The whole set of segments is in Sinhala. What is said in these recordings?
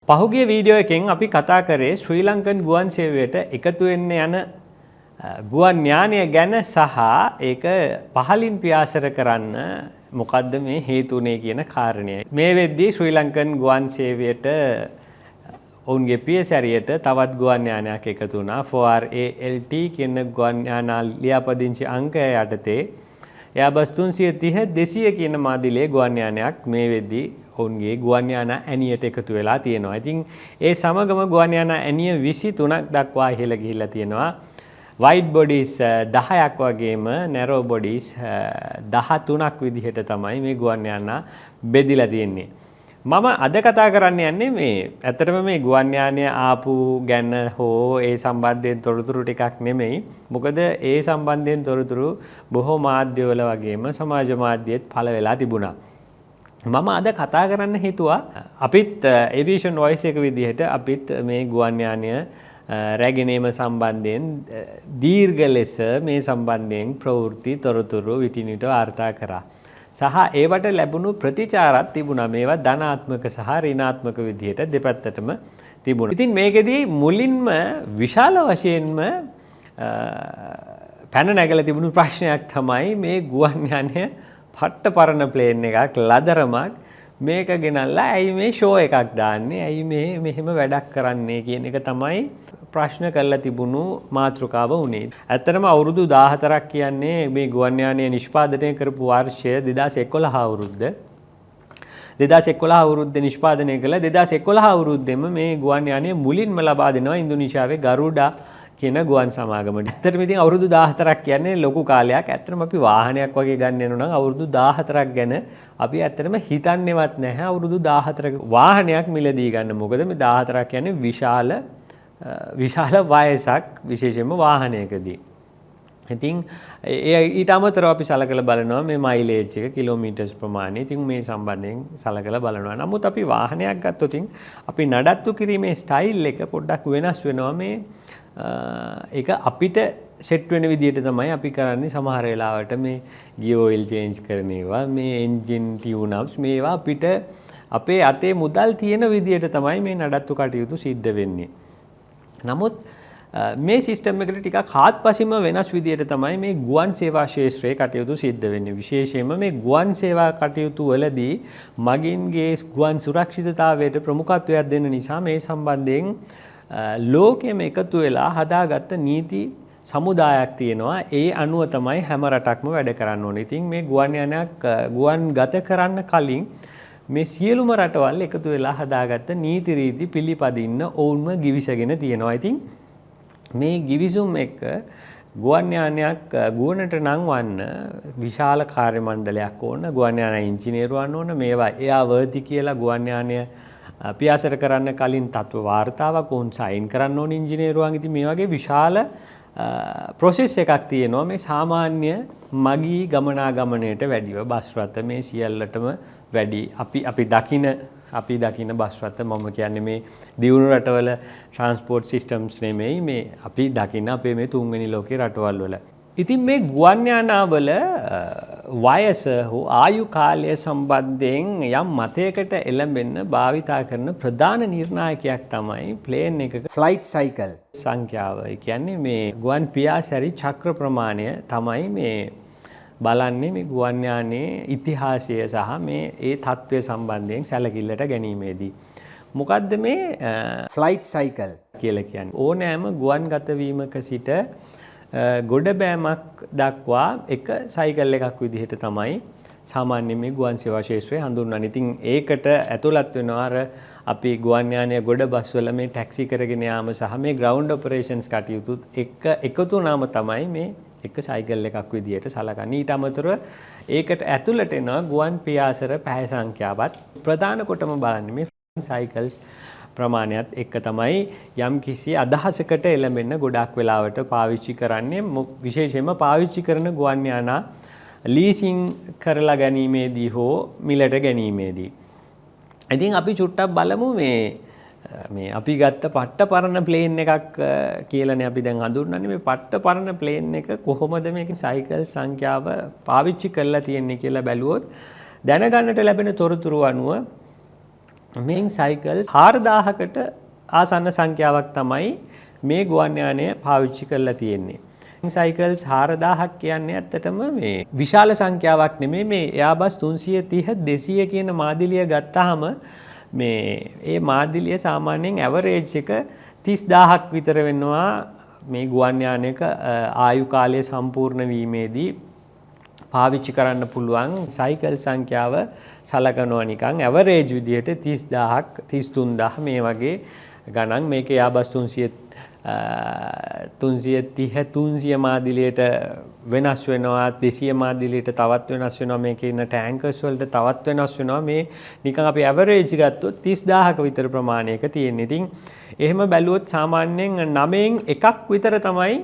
පහුගිය වීඩියෝ එකෙන් අපි කතා කරේ ශ්‍රී ලංකන් ගුවන් සේවයට එකතු වෙන්න යන ගුවන් යානය ගැන සහ ඒක පහලින් පියාසර කරන්න මොකද්ද මේ හේතුනේ කියන කාරණය. මේ වෙද්දී ශ්‍රී ලංකන් ගුවන් සේවයට ඔවුන්ගේ පියසැරියට තවත් ගුවන් යානයක් එකතු වුණා. 4ALT කියන ගුවන් යාන ලියාපදිංචි අංකය යටතේ Airbus 330 200 කියන මාදිලේ ගුවන් යානයක් මේ වෙද්දී ඔවුන්ගේ ගුවන් යාන ඇණියට එකතු වෙලා තියෙනවා. ඉතින් ඒ සමගම ගුවන් යාන ඇණිය 23ක් දක්වා ඉහළ ගිහිල්ලා තියෙනවා. wide bodies 10ක් වගේම narrow bodies 13ක් විදිහට තමයි මේ ගුවන් යාන බෙදිලා තියෙන්නේ. මම අද කතා කරන්න යන්නේ මේ ඇත්තටම මේ ගුවන් යානය ආපු ගැන හෝ ඒ සම්බන්ධයෙන් තොරතුරු ටිකක් නෙමෙයි. මොකද ඒ සම්බන්ධයෙන් තොරතුරු බොහෝ මාධ්‍යවල වගේම සමාජ මාධ්‍යෙත් පළ වෙලා තිබුණා. මම අද කතා කරන්න හිතුවා අපිත් aviation voice එක විදිහට අපිත් මේ ගුවන් යානය රැගෙනීම සම්බන්ධයෙන් දීර්ඝ ලෙස මේ සම්බන්ධයෙන් ප්‍රවෘත්ති තොරතුරු විටිනිට වාර්තා කරා. සහ ඒවට ලැබුණු ප්‍රතිචාරත් තිබුණා. මේවා ධනාත්මක සහ ඍණාත්මක විදිහට දෙපැත්තටම තිබුණා. ඉතින් මේකෙදී මුලින්ම විශාල වශයෙන්ම පැන නැගලා තිබුණු ප්‍රශ්නයක් තමයි මේ ගුවන් යානය පට්ට පරණ ප්ලේන් එකක් ලදරමක් මේක ගෙනල්ලා ඇයි මේ ෂෝ එකක් දාන්නේ ඇයි මේ මෙහෙම වැඩක් කරන්නේ කියන එක තමයි ප්‍රශ්න කරලා තිබුණු මාතෘකාව වුණේ. ඇත්තටම අවුරුදු 14ක් කියන්නේ මේ ගුවන් යානය නිෂ්පාදනය කරපු වර්ෂය 2011 අවුරුද්ද. 2011 අවුරුද්දේ නිෂ්පාදනය කළ 2011 අවුරුද්දෙම මේ ගුවන් යානය මුලින්ම ලබා දෙනවා ඉන්දුනීසියාවේ ගරුඩා කියන ගුවන් සමාගමට. ඇත්තටම ඉතින් අවුරුදු 14ක් කියන්නේ ලොකු කාලයක්. ඇත්තටම අපි වාහනයක් වගේ ගන්න යනවා නම් අවුරුදු 14ක් ගැන අපි ඇත්තටම හිතන්නේවත් නැහැ. අවුරුදු 14ක වාහනයක් මිලදී ගන්න. මොකද මේ 14ක් කියන්නේ විශාල වයසක් විශේෂයෙන්ම වාහනයකදී. ඉතින් ඊට අමතරව අපි සලකලා බලනවා මේ මයිලේජ් එක කිලෝමීටර්ස් ප්‍රමාණය. ඉතින් මේ සම්බන්ධයෙන් සලකලා බලනවා. නමුත් අපි වාහනයක් ගත්තොත් අපි නඩත්තු කිරීමේ ස්ටයිල් එක පොඩ්ඩක් වෙනස් වෙනවා. මේ ඒක අපිට සෙට් වෙන විදිහට තමයි අපි කරන්නේ. සමහර වෙලාවට මේ ගියර් ඔයිල් චේන්ජ් කරන ඒවා, මේ එන්ජින් ටියුන් අප්ස් මේවා අපිට අපේ අතේ මුදල් තියෙන විදිහට තමයි මේ නඩත්තු කටයුතු සිද්ධ වෙන්නේ. නමුත් මේ සිස්ටම් එකට ටිකක් හාත්පසින්ම වෙනස් විදිහට තමයි මේ ගුවන් සේවා ක්ෂේත්‍රයේ කටයුතු සිද්ධ වෙන්නේ. විශේෂයෙන්ම මේ ගුවන් සේවා කටයුතු වලදී මගින්ගේ ගුවන් සුරක්ෂිතතාවයට ප්‍රමුඛත්වයක් දෙන්න නිසා මේ සම්බන්ධයෙන් ලෝකෙම එකතු වෙලා හදාගත්ත නීති සමුදායක් තියෙනවා. ඒ අනුව තමයි හැම රටක්ම වැඩ කරන්න ඕනේ. ඉතින් මේ ගුවන් යානයක් ගුවන් ගත කරන්න කලින් මේ සියලුම රටවල් එකතු වෙලා හදාගත්ත නීති රීති පිළිපදින්න ඔවුන්ම ගිවිසගෙන තියෙනවා. ඉතින් මේ ගිවිසුම් එක ගුවන් යානයක් ගුවනට නංවන්න විශාල කාර්ය මණ්ඩලයක් ඕන. ගුවන් යාන ඉංජිනේරුවන් ඕන. මේවා එයා වර්ති කියලා ගුවන් යානය පියාසර කරන්න කලින් තත්ත්ව වාර්තාවක් උන් සයින් කරන්න ඕන ඉංජිනේරුවන්. ඉතින් මේ වගේ විශාල ප්‍රොසෙස් එකක් තියෙනවා මේ සාමාන්‍ය මගී ගමනාගමනයට වැඩිව. බස් රථ මේ සියල්ලටම වැඩි අපි දකින බස් රථ මම කියන්නේ මේ දියුණු රටවල ට්‍රාන්ස්පෝර්ට් සිස්ටම්ස් නෙමෙයි මේ අපි දකින අපේ මේ තුන්වෙනි ලෝකයේ රටවල් වල. ඉතින් මේ ගුවන් යානාවල වයස හෝ ආයු කාලය සම්බන්ධයෙන් යම් මතයකට එළඹෙන්න භාවිතා කරන ප්‍රධාන නිර්ණායකයක් තමයි ප්ලේන් එකක ෆ්ලයිට් සයිකල් සංඛ්‍යාව. ඒ කියන්නේ මේ ගුවන් පියාසැරි චක්‍ර ප්‍රමාණය තමයි මේ බලන්නේ මේ ගුවන් යානයේ ඉතිහාසය සහ මේ ඒ තත්ත්වය සම්බන්ධයෙන් සැලකිල්ලට ගැනීමේදී. මොකද්ද මේ ෆ්ලයිට් සයිකල් කියලා කියන්නේ? ඕනෑම ගුවන් ගතවීමක සිට ගොඩබෑමක් දක්වා එක සයිකල් එකක් විදිහට තමයි සාමාන්‍ය මේ ගුවන් සේවා ක්ෂේත්‍රය හඳුන්වන්නේ. ඉතින් ඒකට ඇතුළත් වෙනවා අර අපි ගුවන් යානය ගොඩ බස්වල මේ ටැක්සි කරගෙන යාම සහ මේ ග්‍රවුන්ඩ් ඔපරේෂන්ස් කටයුතුත් එකතු වුණාම තමයි මේ එක සයිකල් එකක් විදිහට සලකන්නේ. ඊට අමතරව ඒකට ඇතුළට එනවා ගුවන් පියාසර පැය සංඛ්‍යාවත් ප්‍රධාන කොටම බලන්නේ මේ සයිකල්ස් ප්‍රමාණයත් එක්ක තමයි යම් කිසි අදහසකට එළඹෙන්න ගොඩක් වෙලාවට පාවිච්චි කරන්නේ. විශේෂයෙන්ම පාවිච්චි කරන ගුවන් යාන ලීසින් කරලා ගැනීමේදී හෝ මිලට ගැනීමේදී. ඉතින් අපි චුට්ටක් බලමු මේ අපි ගත්ත පට්ට පරණ ප්ලේන් එකක් කියලානේ අපි දැන් හඳුන්වන්නේ. මේ පට්ට පරණ ප්ලේන් එක කොහොමද මේකේ සයිකල් සංඛ්‍යාව පාවිච්චි කරලා තියෙන්නේ කියලා බැලුවොත් දැනගන්නට ලැබෙන තොරතුරු අනුව මේන් සයිකල් 4000කට ආසන්න සංඛ්‍යාවක් තමයි මේ ගුවන් යානය පාවිච්චි කරලා තියෙන්නේ. සයිකල්ස් 4000ක් කියන්නේ ඇත්තටම මේ විශාල සංඛ්‍යාවක් නෙමෙයි. මේ එයාබස් 330 200 කියන මාදිලිය ගත්තාම මේ ඒ මාදිලිය සාමාන්‍යයෙන් ඇවරේජ් එක 30000ක් විතර වෙනවා මේ ගුවන් යානයක ආයු කාලය සම්පූර්ණ වීමේදී පාවිච්චි කරන්න පුළුවන් සයිකල් සංඛ්‍යාව සලකනවා නිකන් ඇවරේජ් විදිහට 30000ක් 33000 මේ වගේ ගණන්. මේක යාබස් 330 300 මාදිලියට වෙනස් වෙනවා, 200 මාදිලියට තවත් වෙනස් වෙනවා, මේකේ ඉන්න ටැංකර්ස් වලට තවත් වෙනස් වෙනවා. මේ නිකන් අපි ඇවරේජ් ගත්තොත් 30000ක විතර ප්‍රමාණයක තියෙන. ඉතින් එහෙම බැලුවොත් සාමාන්‍යයෙන් 9න් එකක් විතර තමයි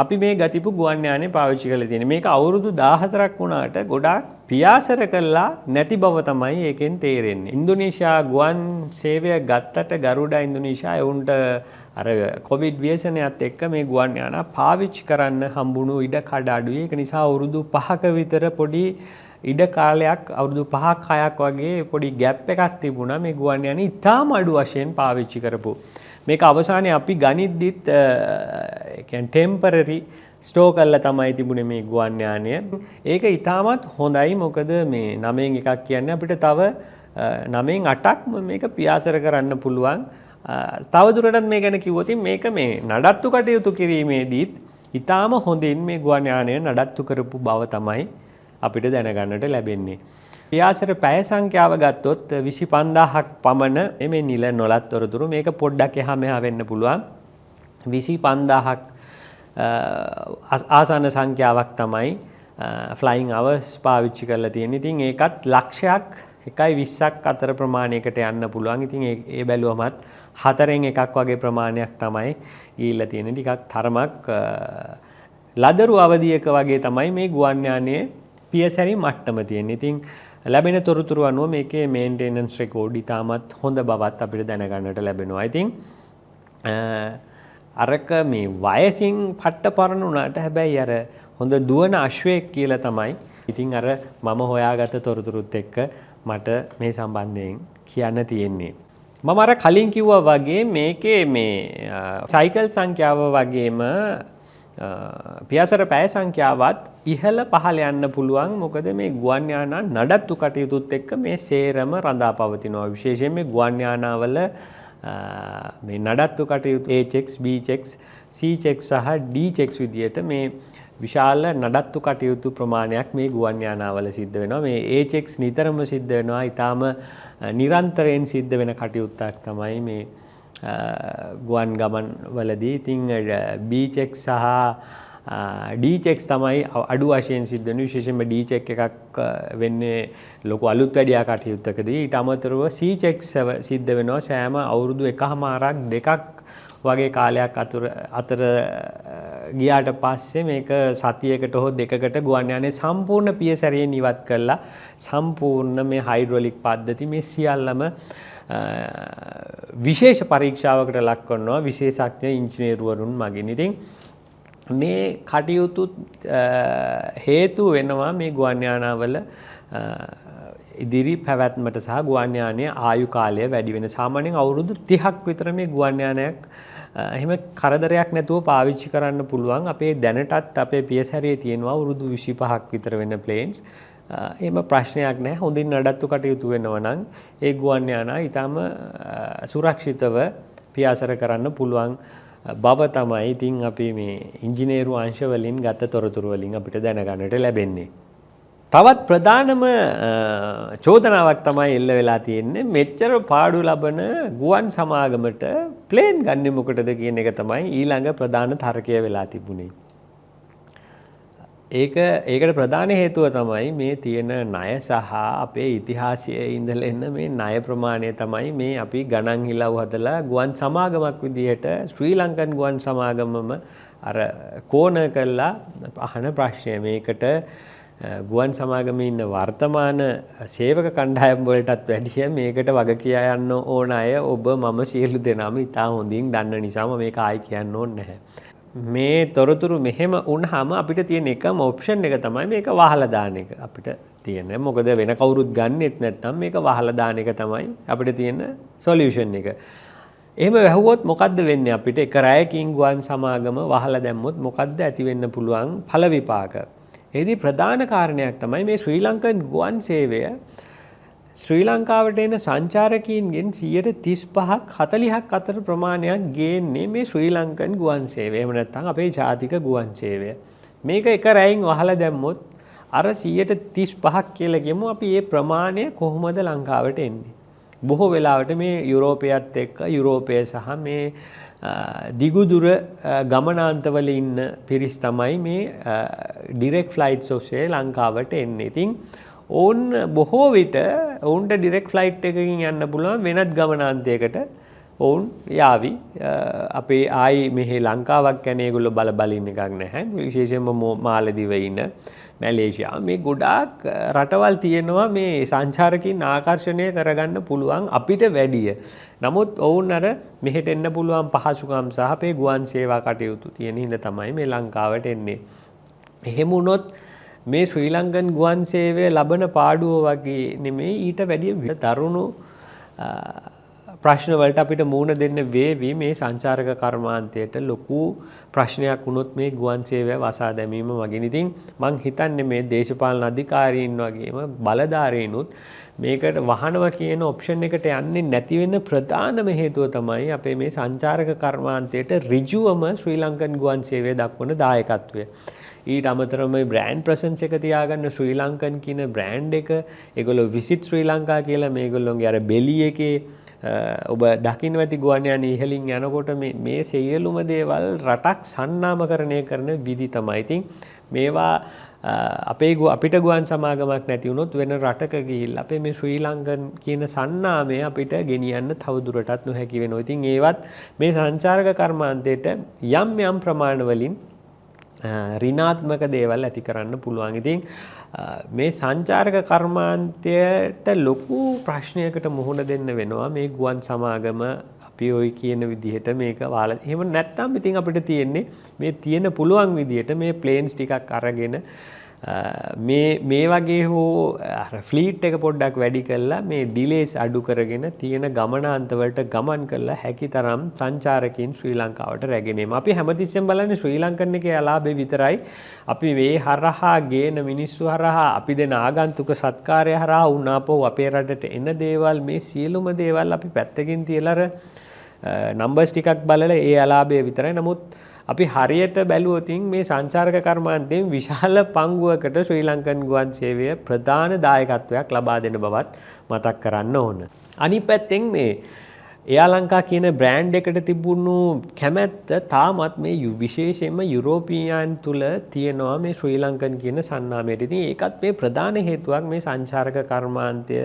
අපි මේ ගතිපු ගුවන් යානේ පාවිච්චි කරලා තියෙන්නේ. මේක අවුරුදු 14ක් වුණාට ගොඩාක් පියාසර කළා නැති බව තමයි ඒකෙන් තේරෙන්නේ. ඉන්දුනීසියා ගුවන් සේවය ගත්තට ගරුඩා ඉන්දුනීසියා එවුන්ට අර කොවිඩ් ව්‍යසනයත් එක්ක මේ ගුවන් යානා පාවිච්චි කරන්න හම්බුණු ඉඩ කඩ අඩුයි. ඒක නිසා අවුරුදු 5ක විතර පොඩි ඉඩ කාලයක් අවුරුදු 5ක් 6ක් වගේ පොඩි ગેප් එකක් තිබුණා මේ ගුවන් යානේ ඉතාම අඩු වශයෙන් පාවිච්චි කරපු. මේක අවසානයේ අපි ගනිද්දිත් ඒ කියන්නේ ටෙම්පරරි ස්ටෝ කරලා තමයි තිබුණේ මේ ගුවන් යානය. ඒක ඉතාමත් හොඳයි. මොකද මේ 9න් එකක් කියන්නේ අපිට තව 9න් 8ක් මේක පියාසර කරන්න පුළුවන්. තවදුරටත් මේ ගැන කිව්වොත් මේක මේ නඩත්තු කටයුතු කිරීමේදීත් ඉතාම හොඳින් මේ ගුවන් යානය නඩත්තු කරපු බව තමයි අපිට දැනගන්නට ලැබෙන්නේ. පියාසර පැය සංඛ්‍යාව ගත්තොත් 25000ක් පමණ මේ නිල නොලත් තොරතුරු. මේක පොඩ්ඩක් එහා මෙහා වෙන්න පුළුවන්. 25000ක් ආසන්න සංඛ්‍යාවක් තමයි ෆ්ලයින් අවර්ස් පාවිච්චි කරලා තියෙන්නේ. ඉතින් ඒකත් ලක්ෂයක් 1.20ක් අතර ප්‍රමාණයකට යන්න පුළුවන්. ඉතින් ඒ බැලුවමත් 4න් එකක් වගේ ප්‍රමාණයක් තමයි ගිහිල්ලා තියෙන්නේ. ටිකක් තරමක් ලදරු අවධියක වගේ තමයි මේ ගුවන් යානයේ පියසැරි මට්ටම තියෙන්නේ. ඉතින් ලැබෙන තොරතුරු අනුව මේකේ මේන්ටෙනන්ස් රෙකෝඩ් ඉතාමත් හොඳ බවත් අපිට දැනගන්නට ලැබෙනවා. ඉතින් අරක මේ වයසින් පට්ටපරණ වුණාට හැබැයි අර හොඳ දුවන අශ්වයෙක් කියලා තමයි. ඉතින් අර මම හොයාගත්ත තොරතුරුත් එක්ක මට මේ සම්බන්ධයෙන් කියන්න තියෙන්නේ. මම අර කලින් කිව්වා වගේ මේකේ මේ සයිකල් සංඛ්‍යාව වගේම පියාසර පැය සංඛ්‍යාවත් ඉහළ පහළ යන්න පුළුවන්. මොකද මේ ගුවන් යානා නඩත්තු කටයුතුත් එක්ක මේ සේරම රඳා පවතිනවා. විශේෂයෙන් මේ ගුවන් යානාවල මේ නඩත්තු කටයුතු A checks, B checks, C checks සහ D checks විදියට මේ විශාල නඩත්තු කටයුතු ප්‍රමාණයක් මේ ගුවන් යානාවල සිද්ධ වෙනවා. මේ A checks නිතරම සිද්ධ වෙනවා. ඊටාම නිරන්තරයෙන් සිද්ධ වෙන කටයුත්තක් තමයි මේ ගුවන් ගමන් වලදී. ඉතින් B checks සහ D checks තමයි අඩු වශයෙන් සිද්ධ වෙන්නේ. විශේෂයෙන්ම D check එකක් වෙන්නේ ලොකු අලුත් වැඩියා කටයුත්තකදී. ඊට අමතරව C checks සිද්ධ වෙනවා සෑම අවුරුදු 1මාරක් 2ක් වගේ කාලයක් අතර ගියාට පස්සේ මේක සතියකට හෝ දෙකකට ගුවන් යානේ සම්පූර්ණ පියසැරියෙන් ඉවත් කළා. සම්පූර්ණ මේ හයිඩ්‍රොලික් පද්ධති මේ සියල්ලම විශේෂ පරීක්ෂාවකට ලක් කරනවා විශේෂඥ ඉංජිනේරුවරුන් මගින්. ඉතින් මේ කටයුතු හේතු වෙනවා මේ ගුවන් යානාවල ඉදිරි පැවැත්මට සහ ගුවන් යානයේ ආයු කාලය වැඩි වෙන. සාමාන්‍යයෙන් අවුරුදු 30ක් විතර මේ ගුවන් යානයක් එහෙම කරදරයක් නැතුව පාවිච්චි කරන්න පුළුවන්. අපේ දැනටත් අපේ පියසැරියේ තියෙනවා අවුරුදු 25ක් විතර වෙන ප්ලේන්ස්. එහෙම ප්‍රශ්නයක් නැහැ. හොඳින් නඩත්තු කටයුතු වෙනවා නම් ඒ ගුවන් යානා ඊටම සුරක්ෂිතව පියාසර කරන්න පුළුවන් බව තමයි ඉතින් අපි මේ ඉංජිනේරු අංශ වලින් ගත තොරතුරු වලින් අපිට දැනගන්නට ලැබෙන්නේ. තවත් ප්‍රධානම චෝදනාවක් තමයි එල්ල වෙලා තියෙන්නේ මෙච්චර පාඩු ලබන ගුවන් සමාගමට ප්ලේන් ගන්නේ මොකටද කියන එක තමයි ඊළඟ ප්‍රධාන තර්කය වෙලා තිබුණේ. ඒකට ප්‍රධාන හේතුව තමයි මේ තියෙන ණය සහ අපේ ඉතිහාසයේ ඉඳලා එන මේ ණය ප්‍රමාණය තමයි මේ අපි ගණන් හිලව් හදලා ගුවන් සමාගමක් විදිහට ශ්‍රී ලංකන් ගුවන් සමාගමම අර කෝණ කළා අහන ප්‍රශ්නය. මේකට ගුවන් සමාගමේ ඉන්න වර්තමාන සේවක කණ්ඩායම් වලටත් වැඩිය මේකට වග කියා යන්න ඕන අය ඔබ මම සියලු දෙනාම ඉතා හොඳින් දන්න නිසා මේක ආයි කියන්න ඕනේ නැහැ. මේ තොරතුරු මෙහෙම වුණාම අපිට තියෙන එකම ඔප්ෂන් එක තමයි මේක වහලා දාන එක. අපිට තියෙන මොකද වෙන කවුරුත් ගන්නෙත් නැත්නම් මේක වහලා දාන එක තමයි අපිට තියෙන සොලියුෂන් එක. එහෙම වැහුවොත් මොකද්ද වෙන්නේ අපිට එක රැයකින් ගුවන් සමාගම වහලා දැම්මොත් මොකද්ද ඇති වෙන්න පුළුවන් ඵල විපාක. එහිදී ප්‍රධාන කාරණයක් තමයි මේ ශ්‍රී ලංකන් ගුවන් සේවය ශ්‍රී ලංකාවට එන සංචාරකීන්ගෙන් 35ක් 40ක් අතර ප්‍රමාණයක් ගේන්නේ මේ ශ්‍රී ලංකන් ගුවන් සේවය. එහෙම නැත්නම් අපේ ජාතික ගුවන් සේවය. මේක එක රැයින් වහලා දැම්මොත් අර 35ක් කියලා කියමු අපි මේ ප්‍රමාණය කොහොමද ලංකාවට එන්නේ? බොහෝ වෙලාවට මේ යුරෝපයත් එක්ක යුරෝපය සහ මේ දිගුදුර ගමනාන්තවල ඉන්න පිරිස් තමයි මේ ඩිරෙක්ට් ෆ්ලයිට්ස් ඔස්සේ ලංකාවට එන්නේ. ඉතින් ඔවුන් බොහෝ විට ඔවුන්ට ඩිරෙක්ට් ෆ්ලයිට් එකකින් යන්න පුළුවන් වෙනත් ගමනාන්තයකට ඔවුන් යාවි. අපේ ආයි මෙහි ලංකාවක් ගැන ඒගොල්ලෝ බල ඉන්න එකක් නැහැ. විශේෂයෙන්ම මාලදිව ඉන්න මැලේසියා මේ ගොඩාක් රටවල් තියෙනවා මේ සංචාරකයන් ආකර්ෂණය කරගන්න පුළුවන් අපිට වැඩිය. නමුත් ඔවුන් අර මෙහෙට එන්න පුළුවන් පහසුකම් සහ අපේ ගුවන් සේවා කටයුතු තියෙන හින්දා තමයි මේ ලංකාවට එන්නේ. එහෙම වුණොත් මේ ශ්‍රී ලංකන් ගුවන් සේවය ලබන පාඩුව වගේ නෙමෙයි ඊට වැඩිය දරුණු ප්‍රශ්න වලට අපිට මුහුණ දෙන්න වේවි මේ සංචාරක කර්මාන්තයට ලොකු ප්‍රශ්නයක් වුණොත් මේ ගුවන් සේවය වසා දැමීම වගේ. ඉතින් මං හිතන්නේ මේ දේශපාලන අධිකාරීන් වගේම බලධාරීනුත් මේකට වහනවා කියන ඔප්ෂන් එකට යන්නේ නැති වෙන ප්‍රධානම හේතුව තමයි අපේ මේ සංචාරක කර්මාන්තයට ඍජුවම ශ්‍රී ලංකන් ගුවන් සේවය දක්වන දායකත්වය. ඊට අමතරව මේ බ්‍රෑන්ඩ් ප්‍රසන්ස් එක තියාගන්න ශ්‍රී ලංකන් කියන බ්‍රෑන්ඩ් එක ඒගොල්ලෝ විසිට් ශ්‍රී ලංකා කියලා මේගොල්ලෝගේ අර බෙලි එකේ ඔබ දකින්න ඇති ගුවන් යානේ ඉහළින් යනකොට මේ සියලුම දේවල් රටක් සන්නාමකරණය කරන විදි තමයි. ඉතින් මේවා අපිට ගුවන් සමාගමක් නැති වුණොත් වෙන රටක ගිහිල්ලා අපේ මේ ශ්‍රී ලංකන් කියන සන්නාමය අපිට ගෙනියන්න තවදුරටත් නොහැකි වෙනවා. ඉතින් ඒවත් මේ සංචාරක කර්මාන්තයට යම් ප්‍රමාණවලින් ඍණාත්මක දේවල් ඇති කරන්න පුළුවන්. ඉතින් මේ සංචාරක කර්මාන්තයට ලොකු ප්‍රශ්නයකට මුහුණ දෙන්න වෙනවා මේ ගුවන් සමාගම අපි ඔය කියන විදිහට මේක වාලා. එහෙම නැත්නම් ඉතින් අපිට තියෙන්නේ මේ තියෙන පුළුවන් විදිහට මේ ප්ලේන්ස් ටිකක් අරගෙන මේ වගේ හෝ ෆ්ලීට් එක පොඩ්ඩක් වැඩි කරලා මේ ඩිලේස් අඩු කරගෙන තියෙන ගමනාන්තවලට ගමන් කරලා හැකිතරම් සංචාරකයන් ශ්‍රී ලංකාවට රැගෙන එමු. අපි හැමතිස්සෙම බලන්නේ ශ්‍රී ලංකන් එකේ අලාභය විතරයි. අපි මේ හරහා ගේන මිනිස්සු හරහා අපි දෙන ආගන්තුක සත්කාරය හරහා උනාපෝ අපේ රටට එන දේවල් මේ සියලුම දේවල් අපි පැත්තකින් තියලා නම්බර්ස් ටිකක් බලලා ඒ අලාභය විතරයි. නමුත් අපි හරියට බැලුවොත් මේ සංචාරක කර්මාන්තයෙන් විශාල පංගුවකට ශ්‍රී ලංකන් ගුවන් සේවය ප්‍රධාන දායකත්වයක් ලබා දෙන බවත් මතක් කරන්න ඕන. අනිත් පැත්තෙන් මේ එයා ලංකා කියන බ්‍රෑන්ඩ් එකට තිබුණු කැමැත්ත තාමත් මේ විශේෂයෙන්ම යුරෝපීයන් තුල තියෙනවා මේ ශ්‍රී ලංකන් කියන සන්නාමයට. ඉතින් ඒකත් මේ ප්‍රධාන හේතුවක් මේ සංචාරක කර්මාන්තය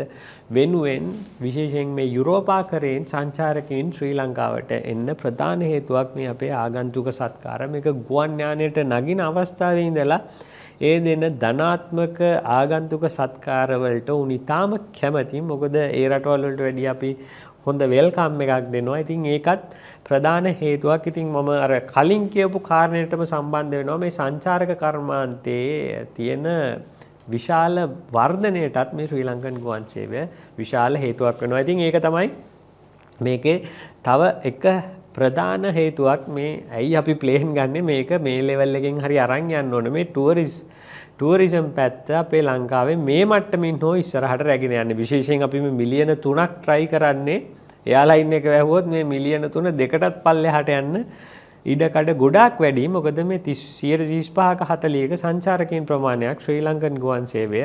වෙනුවෙන් විශේෂයෙන් මේ යුරෝපාකරයෙන් සංචාරකයන් ශ්‍රී ලංකාවට එන්න ප්‍රධාන හේතුවක් මේ අපේ ආගන්තුක සත්කාර මේක ගුවන් යානයට නගින අවස්ථාවේ ඉඳලා ඒ දෙන ධනාත්මක ආගන්තුක සත්කාර වලට උන් ඉතාම කැමති. මොකද ඒ රටවල් වලට වැඩිය අපි හොඳ වෙල්කම් එකක් දෙනවා. ඉතින් ඒකත් ප්‍රධාන හේතුවක්. ඉතින් මම අර කලින් කියපු කාරණේටම සම්බන්ධ වෙනවා මේ සංචාරක කර්මාන්තයේ තියෙන විශාල වර්ධනයටත් මේ ශ්‍රී ලංකන් ගුවන් සේවය විශාල හේතුවක් වෙනවා. ඉතින් ඒක තමයි මේකේ තව එක ප්‍රධාන හේතුවක් මේ ඇයි අපි ප්ලේන් ගන්නෙ මේක මේ ලෙවල් එකෙන් හරි අරන් යන්න ඕනේ. මේ ටුවරිසම් පැත්ත අපේ ලංකාවේ මේ මට්ටමින් හෝ ඉස්සරහට රැගෙන යන්නේ. විශේෂයෙන් අපි මේ මිලියන 3ක් try කරන්නේ එයාලයින් එක වැහුවොත් මේ මිලියන 3 දෙකටත් පල්ලෙහාට යන්න ඉඩකඩ ගොඩාක් වැඩි. මොකද මේ 35ක 40ක සංචාරකයන් ප්‍රමාණයක් ශ්‍රී ලංකන් ගුවන් සේවය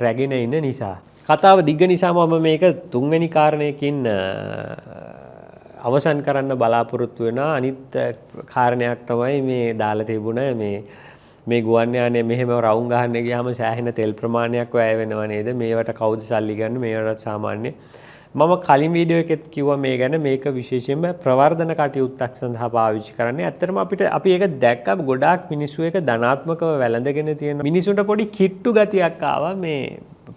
රැගෙන ඉන්න නිසා. කතාව දිග්ග නිසා මම මේක තුන්වෙනි කාරණයකින් අවසන් කරන්න බලාපොරොත්තු වෙනවා. අනිත් කාරණයක් තමයි මේ දාලා තිබුණ මේ ගුවන් යානය මෙහෙම රවුම් ගහන්න ගියාම සෑහෙන තෙල් ප්‍රමාණයක් වැය වෙනව නේද? මේවට කවුද සල්ලි ගන්න? මේවටත් සාමාන්‍ය මම කලින් වීඩියෝ එකෙත් කිව්වා මේ ගැන මේක විශේෂයෙන්ම ප්‍රවර්ධන කටයුත්තක් සඳහා පාවිච්චි කරන්නේ. ඇත්තටම අපි ඒක දැක්ක ගොඩාක් මිනිස්සු ඒක ධනාත්මකව වැළඳගෙන තියෙන මිනිසුන්ට පොඩි කිට්ටු ගතියක් ආවා මේ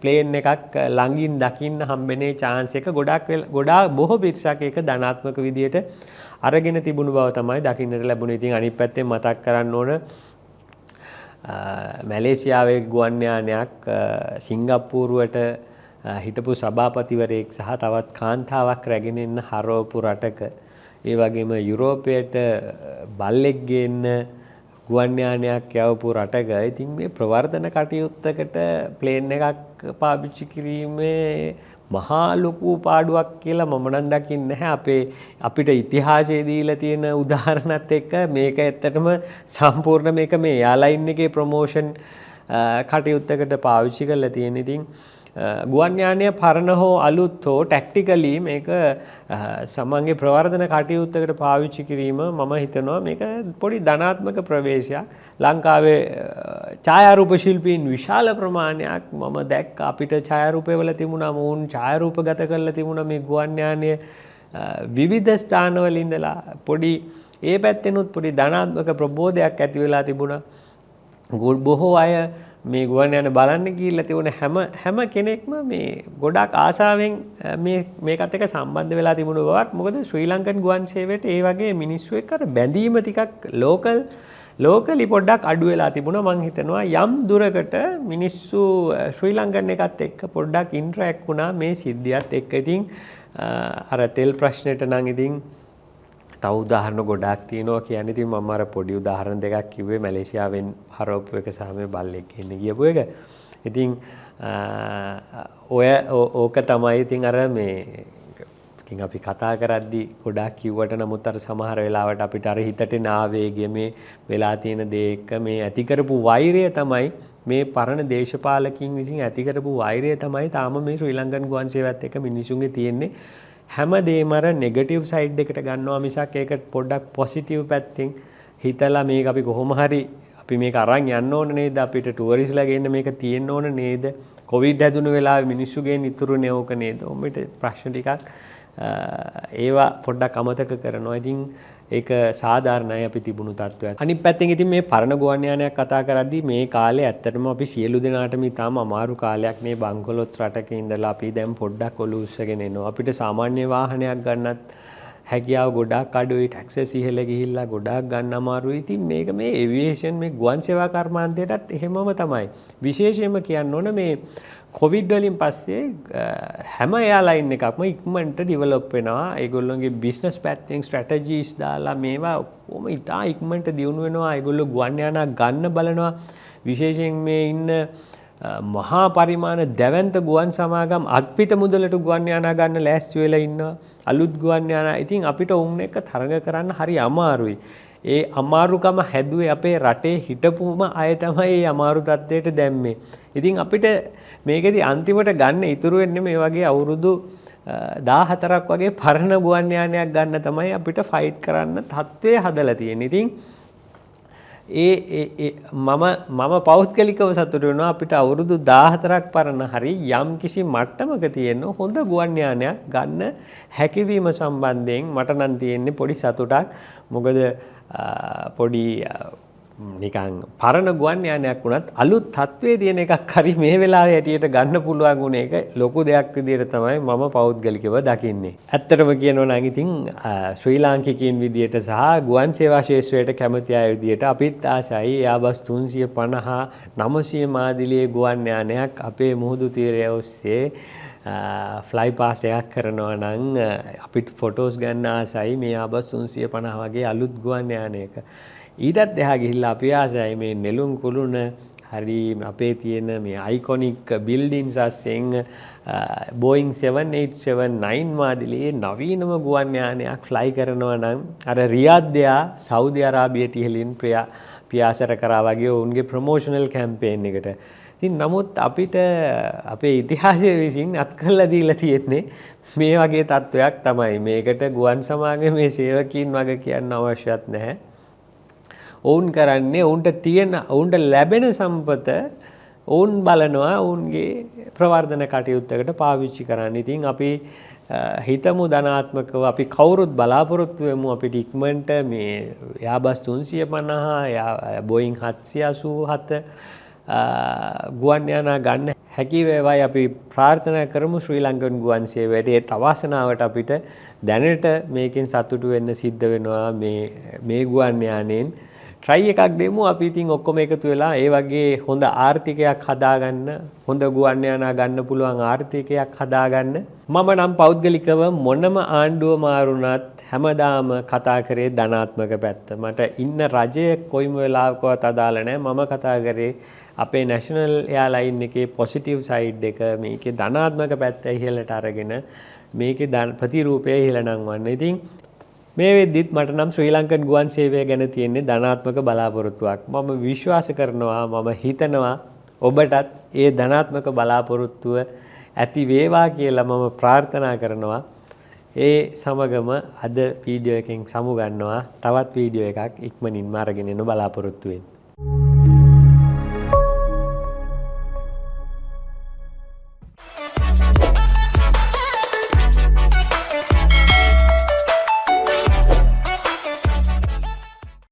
ප්ලේන් එකක් ළඟින් දකින්න හම්බෙන්නේ chance එක ගොඩාක් බොහෝ පිරිසක් ඒක ධනාත්මක විදියට අරගෙන තිබුණු බව තමයි දකින්නට ලැබුණේ. ඉතින් අනිත් පැත්තෙන් මතක් කරන්න ඕන මැලේසියාවේ ගුවන් යානයක් සිංගප්පූරුවට හිටපු සභාපතිවරයෙක් සහ තවත් කාන්තාවක් රැගෙන එන්න හරවපු රටක ඒ වගේම යුරෝපයට බල්ලෙක් ගේන්න ගුවන් යානයක් යවපු රටක ඉතින් මේ ප්‍රවර්ධන කටයුත්තකට ප්ලේන් එකක් පාවිච්චි කිරීමේ මහා ලොකු පාඩුවක් කියලා මම නම් දකින්නේ නැහැ. අපිට ඉතිහාසයේ දීලා තියෙන උදාහරණත් එක්ක මේක ඇත්තටම සම්පූර්ණ මේක මේ එයාලයින් එකේ ප්‍රොමෝෂන් කටයුත්තකට පාවිච්චි කරලා තියෙන. ඉතින් ගුවන් යානය පරණ හෝ අලුත් හෝ ටැක්ටිකලි මේක සමන්ගේ ප්‍රවර්ධන කටයුත්තකට පාවිච්චි කිරීම මම හිතනවා මේක පොඩි ධනාත්මක ප්‍රවේශයක්. ලංකාවේ ඡායාරූප ශිල්පීන් විශාල ප්‍රමාණයක් මම දැක්ක අපිට ඡායාරූපවල තිබුණා මොවුන් ඡායාරූපගත කරලා තිබුණා මේ ගුවන් යානය විවිධ ස්ථානවල ඉඳලා පොඩි ඒ පැත්තෙනුත් පොඩි ධනාත්මක ප්‍රබෝධයක් ඇති වෙලා තිබුණා. බොහෝ අය මේ ගුවන් යාන බලන්න ගිහිල්ලා තිබුණ හැම කෙනෙක්ම මේ ගොඩාක් ආසාවෙන් මේකත් එක්ක සම්බන්ධ වෙලා තිබුණ බවක් මොකද ශ්‍රී ලංකන් ගුවන් සේවයට ඒ වගේ මිනිස්සු එක්ක අර බැඳීම ටිකක් ලෝකලි පොඩ්ඩක් අඩු වෙලා තිබුණා. මම හිතනවා යම් දුරකට මිනිස්සු ශ්‍රී ලංකන් එකත් එක්ක පොඩ්ඩක් ඉන්ටරැක්ට් වුණා මේ සිද්ධියත් එක්ක. ඉතින් අර තෙල් ප්‍රශ්නෙට නම් ඉතින් තව උදාහරණ ගොඩාක් තියෙනවා කියන්නේ. ඉතින් මම අර පොඩි උදාහරණ දෙකක් කිව්වේ මැලේසියාවෙන් හරවපු එක සහ මේ බල්ලෙක් ගෙන්න ගියපු එක. ඉතින් ඕක තමයි ඉතින් අර මේ ඉතින් අපි කතා කරද්දි ගොඩාක් කිව්වට නමුත් අර සමහර වෙලාවට අපිට අර හිතට නාවේගය මේ වෙලා තියෙන දේ එක්ක මේ ඇති කරපු වෛරය තමයි මේ පරණ දේශපාලකින් විසින් ඇති කරපු වෛරය තමයි තාම මේ ශ්‍රී ලංකන් ගුවන් සේවයත් එක්ක මිනිසුන්ගේ තියෙන්නේ. හැමදේම අර නෙගටිව් සයිඩ් එකට ගන්නවා මිසක් ඒක පොඩ්ඩක් පොසිටිව් පැත්තෙන් හිතලා මේක අපි කොහොම හරි අපි මේක අරන් යන්න ඕන නේද අපිට ටුවරිස්ලා ගෙන්න මේක තියෙන්න ඕන නේද කොවිඩ් හැදුණු වෙලාවේ මිනිස්සුගෙන් ඉතුරුනේ ඕක නේද ඔම්මිට ප්‍රශ්න ටිකක් ඒවා පොඩ්ඩක් අමතක කරනවා. ඉතින් ඒක සාධාරණයි අපි තිබුණු තත්ත්වයක්. අනිත් පැත්තෙන් ඉතින් මේ පරණ ගුවන් යානයක් කතා කරද්දී මේ කාලේ ඇත්තටම අපි සියලු දෙනාටම ඉතාම අමාරු කාලයක් මේ බංකොලොත් රටක ඉඳලා අපි දැන් පොඩ්ඩක් ඔලු උස්සගෙන එනවා. අපිට සාමාන්‍ය වාහනයක් ගන්නත් හැකියාව ගොඩාක් අඩුයි. ටැක්සස් ඉහළ ගිහිල්ලා ගොඩාක් ගන්න අමාරුයි. ඉතින් මේක මේ ඒවියේෂන් මේ ගුවන් සේවා කර්මාන්තයටත් එහෙමම තමයි. විශේෂයෙන්ම කියන්න ඕන මේ කොවිඩ් වලින් පස්සේ හැම එයාලයින් එකක්ම ඉක්මනට ඩිවලොප් වෙනවා. ඒගොල්ලෝගේ බිස්නස් පැත්තෙන් ස්ට්‍රැටජිස් දාලා මේවා කොහොම ඉතා ඉක්මනට දියුණු වෙනවා. ඒගොල්ලෝ ගුවන් යානා ගන්න බලනවා. විශේෂයෙන් මේ ඉන්න මහා පරිමාණ දැවැන්ත ගුවන් සමාගම් අත්පිට මුදලට ගුවන් යානා ගන්න ලෑස්ති වෙලා ඉන්නවා. අලුත් ගුවන් යානා. ඉතින් අපිට උන් එක්ක තරඟ කරන්න හරි අමාරුයි. ඒ අමාරුකම හැදුවේ අපේ රටේ හිටපුම අය තමයි මේ අමාරු තත්ත්වයට දැම්මේ. ඉතින් අපිට මේකෙදි අන්තිමට ගන්න ඉතුරු වෙන්නේ මේ වගේ අවුරුදු 14ක් වගේ පරණ ගුවන් යානයක් ගන්න තමයි අපිට ෆයිට් කරන්න තත්ත්වය හදලා තියෙන්නේ. ඉතින් මම පෞද්ගලිකව සතුටු වෙනවා අපිට අවුරුදු 14ක් පරණ හරි යම් කිසි මට්ටමක තියෙන හොඳ ගුවන් යානයක් ගන්න හැකියවීම සම්බන්ධයෙන් මට නම් තියෙන්නේ පොඩි සතුටක්. මොකද පොඩි නිකන් පරණ ගුවන් යානයක් වුණත් අලුත් තත්ත්වයේ තියෙන එකක් හරි මේ වෙලාවේ හැටියට ගන්න පුළුවන් වුණ එක ලොකු දෙයක් විදියට තමයි මම පෞද්ගලිකව දකින්නේ. ඇත්තටම කියනවා නම් ඉතින් ශ්‍රී ලාංකිකයින් විදියට සහ ගුවන් සේවා ශාස්ත්‍රයට කැමති අය විදියට අපිත් ආසයි Airbus 350 900 මාදිලියේ ගුවන් යානයක් අපේ මුහුදු තීරය ඔස්සේ ෆ්ලයි පාස් එකක් කරනවා නම් අපිට ෆොටෝස් ගන්න ආසයි මේ Airbus 350 වගේ අලුත් ගුවන් යානයක. ඊටත් එහා ගිහිල්ලා අපි ආසයි මේ නෙළුම් කුළුණ හරි අපේ තියෙන මේ අයිකොනික් බිල්ඩින්ස් අස්සෙන් Boeing 787-9 මාදිලියේ නවීනම ගුවන් යානයක් ෆ්ලයි කරනවා නම් අර රියාද් සෞදි අරාබියට ඉහළින් පියාසර කරා වගේ ඔවුන්ගේ ප්‍රොමෝෂනල් කැම්පේන් එකට. ඉතින් නමුත් අපිට අපේ ඉතිහාසය විසින් අත්කල්ලා දීලා තියෙන්නේ මේ වගේ තත්වයක් තමයි. මේකට ගුවන් සමාගමේ සේවකීන් වගේ කියන්න අවශ්‍යත් නැහැ. ඔවුන් කරන්නේ ඔවුන්ට ලැබෙන සම්පත ඔවුන් බලනවා ඔවුන්ගේ ප්‍රවර්ධන කටයුත්තකට පාවිච්චි කරන්න. ඉතින් අපි හිතමු ධනාත්මකව අපි කවුරුත් බලාපොරොත්තු වෙමු අපිට ඉක්මනට මේ Airbus 350 Boeing 787 ගුවන් යානා ගන්න හැකි වේවායි අපි ප්‍රාර්ථනා කරමු ශ්‍රී ලංකන් ගුවන් සේවයට. ඒ තවාසනාවට අපිට දැනට මේකෙන් සතුටු වෙන්න සිද්ධ වෙනවා මේ ගුවන් යානෙන්. try එකක් දෙමු අපි ඉතින් ඔක්කොම එකතු වෙලා ඒ වගේ හොඳ ආර්ථිකයක් හදාගන්න, හොඳ ගුවන් යානා ගන්න පුළුවන් ආර්ථිකයක් හදාගන්න. මම නම් පෞද්ගලිකව මොනම ආණ්ඩුව මාරුණත් හැමදාම කතා කරේ ධනාත්මක පැත්ත. මට ඉන්න රජය කොයිම වෙලාවකවත් අදාළ නැහැ. මම කතා කරේ අපේ නැෂනල් එයාලයින් එකේ පොසිටිව් සයිඩ් එක, මේකේ ධනාත්මක පැත්ත ඉහළට අරගෙන මේකේ ප්‍රතිරූපය ඉහළ නංවන්න. ඉතින් මේ වෙද්දිත් මට නම් ශ්‍රී ලංකන් ගුවන් සේවය ගැන තියෙන්නේ ධනාත්මක බලාපොරොත්තුවක්. මම විශ්වාස කරනවා, මම හිතනවා ඔබටත් ඒ ධනාත්මක බලාපොරොත්තුව ඇති වේවා කියලා මම ප්‍රාර්ථනා කරනවා. ඒ සමගම අද වීඩියෝ එකෙන් සමු ගන්නවා. තවත් වීඩියෝ එකක් ඉක්මනින්ම අරගෙන එන්න බලාපොරොත්තු වෙන්න.